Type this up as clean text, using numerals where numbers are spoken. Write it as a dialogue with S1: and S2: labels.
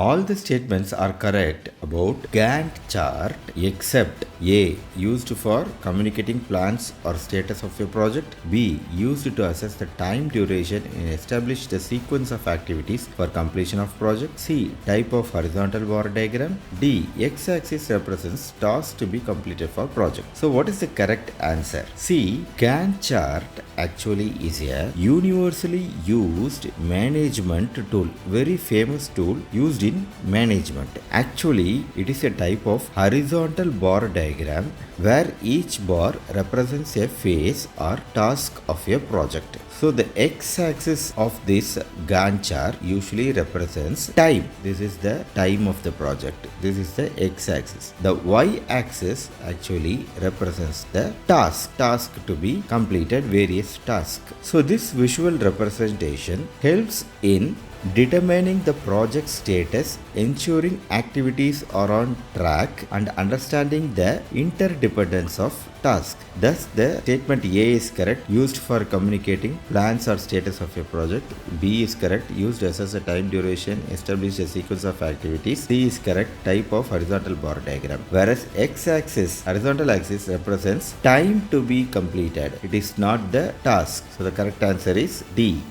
S1: All the statements are correct about Gantt chart except A. Used for communicating plans or status of your project. B. Used to assess the time duration and establish the sequence of activities for completion of project. C. Type of horizontal bar diagram. D. X-axis represents tasks to be completed for project. So what is the correct answer? C. Gantt chart actually is a universally used management tool. Very famous tool used in management. Actually, it is a type of horizontal bar diagram where each bar represents a phase or task of a project. So the x-axis of this Gantt chart usually represents time. This is the time of the project. This is the x-axis. The y-axis actually represents the task to be completed, various tasks. So this visual representation helps in determining the project status, ensuring activities are on track, and understanding the interdependence of tasks. Thus, the statement A is correct, used for communicating plans or status of a project. B is correct, used to assess the time duration, establish a sequence of activities. C is correct, type of horizontal bar diagram. Whereas x-axis, horizontal axis represents time to be completed. It is not the task. So the correct answer is D.